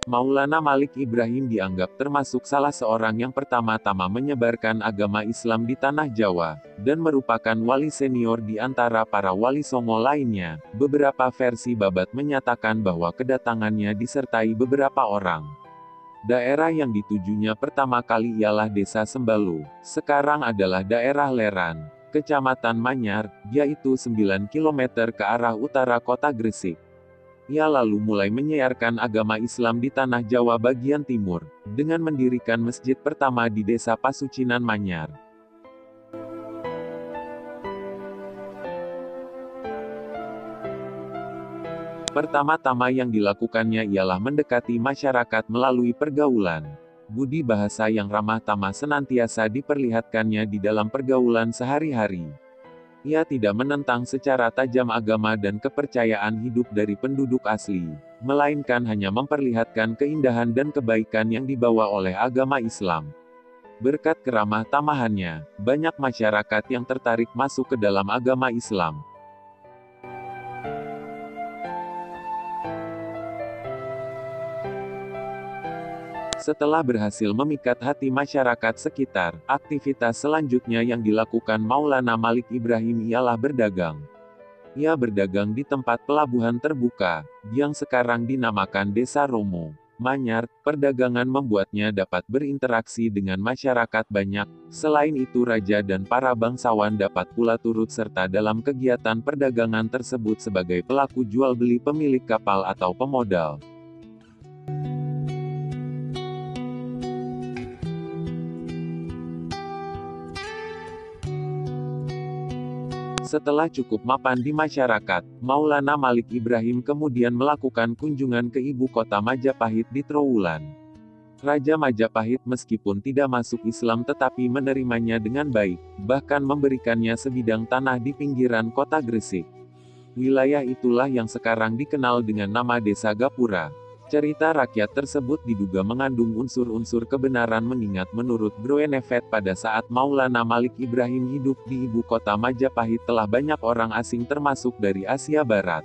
Maulana Malik Ibrahim dianggap termasuk salah seorang yang pertama-tama menyebarkan agama Islam di tanah Jawa, dan merupakan wali senior di antara para wali Songo lainnya. Beberapa versi Babat menyatakan bahwa kedatangannya disertai beberapa orang. Daerah yang ditujunya pertama kali ialah Desa Sembalu, sekarang adalah daerah Leran, Kecamatan Manyar, yaitu 9 km ke arah utara kota Gresik. Ia lalu mulai menyiarkan agama Islam di tanah Jawa bagian timur, dengan mendirikan masjid pertama di Desa Pasucinan Manyar. Pertama-tama yang dilakukannya ialah mendekati masyarakat melalui pergaulan. Budi bahasa yang ramah tamah senantiasa diperlihatkannya di dalam pergaulan sehari-hari. Ia tidak menentang secara tajam agama dan kepercayaan hidup dari penduduk asli, melainkan hanya memperlihatkan keindahan dan kebaikan yang dibawa oleh agama Islam. Berkat keramah tamahannya, banyak masyarakat yang tertarik masuk ke dalam agama Islam. Setelah berhasil memikat hati masyarakat sekitar, aktivitas selanjutnya yang dilakukan Maulana Malik Ibrahim ialah berdagang. Ia berdagang di tempat pelabuhan terbuka, yang sekarang dinamakan Desa Romo, Manyar. Perdagangan membuatnya dapat berinteraksi dengan masyarakat banyak. Selain itu raja dan para bangsawan dapat pula turut serta dalam kegiatan perdagangan tersebut sebagai pelaku jual beli pemilik kapal atau pemodal. Setelah cukup mapan di masyarakat, Maulana Malik Ibrahim kemudian melakukan kunjungan ke ibu kota Majapahit di Trowulan. Raja Majapahit meskipun tidak masuk Islam tetapi menerimanya dengan baik, bahkan memberikannya sebidang tanah di pinggiran kota Gresik. Wilayah itulah yang sekarang dikenal dengan nama Desa Gapura. Cerita rakyat tersebut diduga mengandung unsur-unsur kebenaran mengingat menurut Groeneveld pada saat Maulana Malik Ibrahim hidup di ibu kota Majapahit telah banyak orang asing termasuk dari Asia Barat.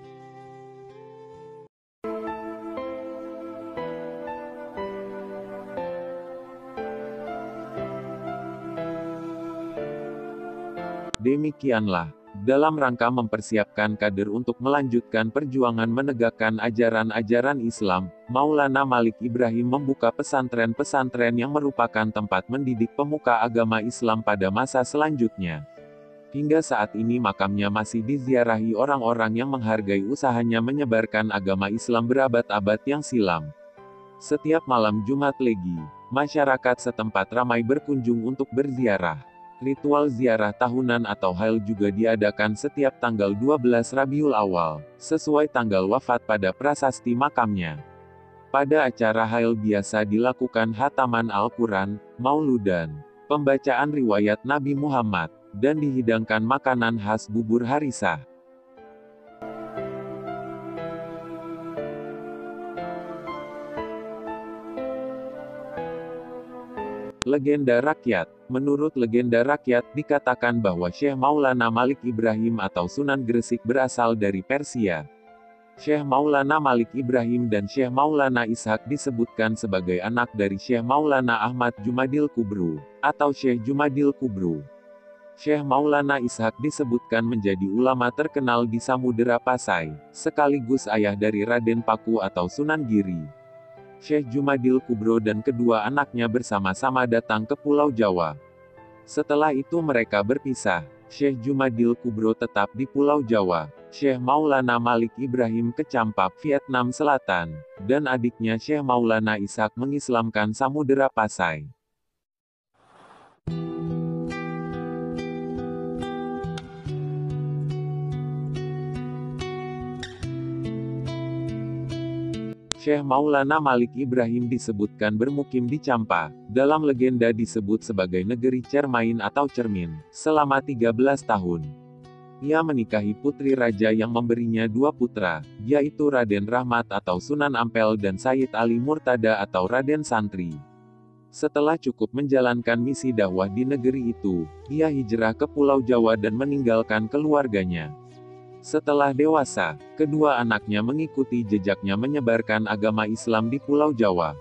Demikianlah, dalam rangka mempersiapkan kader untuk melanjutkan perjuangan menegakkan ajaran-ajaran Islam, Maulana Malik Ibrahim membuka pesantren-pesantren yang merupakan tempat mendidik pemuka agama Islam pada masa selanjutnya. Hingga saat ini makamnya masih diziarahi orang-orang yang menghargai usahanya menyebarkan agama Islam berabad-abad yang silam. Setiap malam Jumat Legi, masyarakat setempat ramai berkunjung untuk berziarah. Ritual ziarah tahunan atau hail juga diadakan setiap tanggal 12 Rabiul Awal, sesuai tanggal wafat pada prasasti makamnya. Pada acara hail biasa dilakukan hataman Al-Quran, mauludan, pembacaan riwayat Nabi Muhammad, dan dihidangkan makanan khas bubur harisah. Legenda rakyat. Menurut legenda rakyat, dikatakan bahwa Syekh Maulana Malik Ibrahim atau Sunan Gresik berasal dari Persia. Syekh Maulana Malik Ibrahim dan Syekh Maulana Ishak disebutkan sebagai anak dari Syekh Maulana Ahmad Jumadil Kubru, atau Syekh Jumadil Kubru. Syekh Maulana Ishak disebutkan menjadi ulama terkenal di Samudera Pasai, sekaligus ayah dari Raden Paku atau Sunan Giri. Syekh Jumadil Kubro dan kedua anaknya bersama-sama datang ke Pulau Jawa. Setelah itu mereka berpisah. Syekh Jumadil Kubro tetap di Pulau Jawa. Syekh Maulana Malik Ibrahim ke Campak, Vietnam Selatan, dan adiknya Syekh Maulana Ishak mengislamkan Samudera Pasai. Syekh Maulana Malik Ibrahim disebutkan bermukim di Campa, dalam legenda disebut sebagai negeri Cermain atau Cermin, selama 13 tahun. Ia menikahi putri raja yang memberinya 2 putra, yaitu Raden Rahmat atau Sunan Ampel dan Sayyid Ali Murtada atau Raden Santri. Setelah cukup menjalankan misi dakwah di negeri itu, ia hijrah ke Pulau Jawa dan meninggalkan keluarganya. Setelah dewasa, kedua anaknya mengikuti jejaknya menyebarkan agama Islam di Pulau Jawa.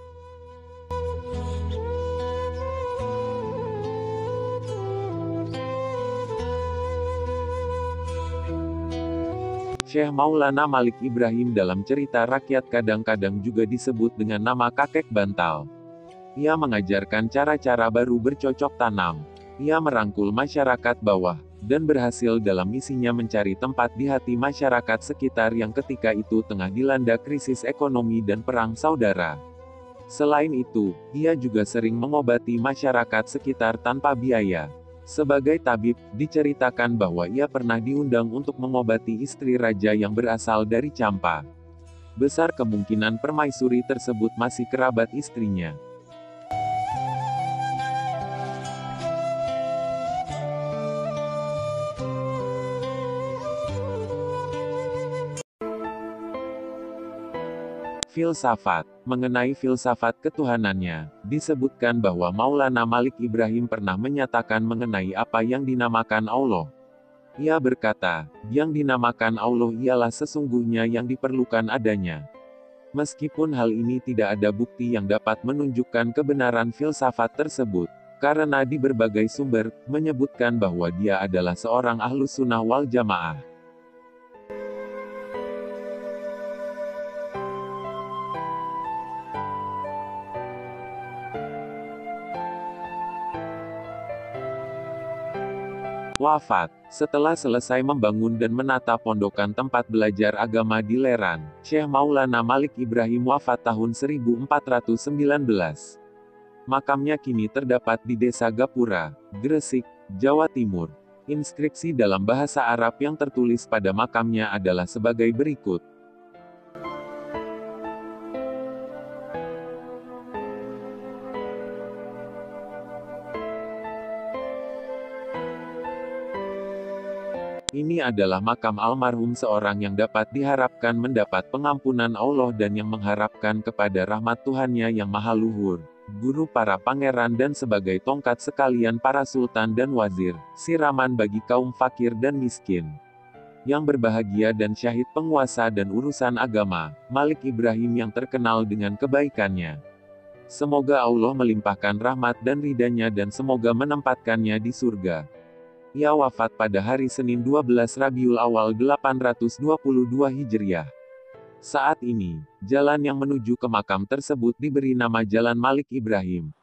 Syekh Maulana Malik Ibrahim dalam cerita rakyat kadang-kadang juga disebut dengan nama kakek bantal. Ia mengajarkan cara-cara baru bercocok tanam. Ia merangkul masyarakat bawah, dan berhasil dalam misinya mencari tempat di hati masyarakat sekitar yang ketika itu tengah dilanda krisis ekonomi dan perang saudara. Selain itu, ia juga sering mengobati masyarakat sekitar tanpa biaya. Sebagai tabib, diceritakan bahwa ia pernah diundang untuk mengobati istri raja yang berasal dari Campa. Besar kemungkinan permaisuri tersebut masih kerabat istrinya. Filsafat. Mengenai filsafat ketuhanannya, disebutkan bahwa Maulana Malik Ibrahim pernah menyatakan mengenai apa yang dinamakan Allah. Ia berkata, yang dinamakan Allah ialah sesungguhnya yang diperlukan adanya. Meskipun hal ini tidak ada bukti yang dapat menunjukkan kebenaran filsafat tersebut, karena di berbagai sumber, menyebutkan bahwa dia adalah seorang ahlus sunnah wal jamaah. Wafat. Setelah selesai membangun dan menata pondokan tempat belajar agama di Leran, Syekh Maulana Malik Ibrahim wafat tahun 1419. Makamnya kini terdapat di Desa Gapura, Gresik, Jawa Timur. Inskripsi dalam bahasa Arab yang tertulis pada makamnya adalah sebagai berikut. Ini adalah makam almarhum seorang yang dapat diharapkan mendapat pengampunan Allah dan yang mengharapkan kepada rahmat Tuhannya yang maha luhur, guru para pangeran dan sebagai tongkat sekalian para sultan dan wazir, siraman bagi kaum fakir dan miskin. Yang berbahagia dan syahid penguasa dan urusan agama, Malik Ibrahim yang terkenal dengan kebaikannya. Semoga Allah melimpahkan rahmat dan ridhanya dan semoga menempatkannya di surga. Ia wafat pada hari Senin 12 Rabiul Awal 822 Hijriah. Saat ini, jalan yang menuju ke makam tersebut diberi nama Jalan Malik Ibrahim.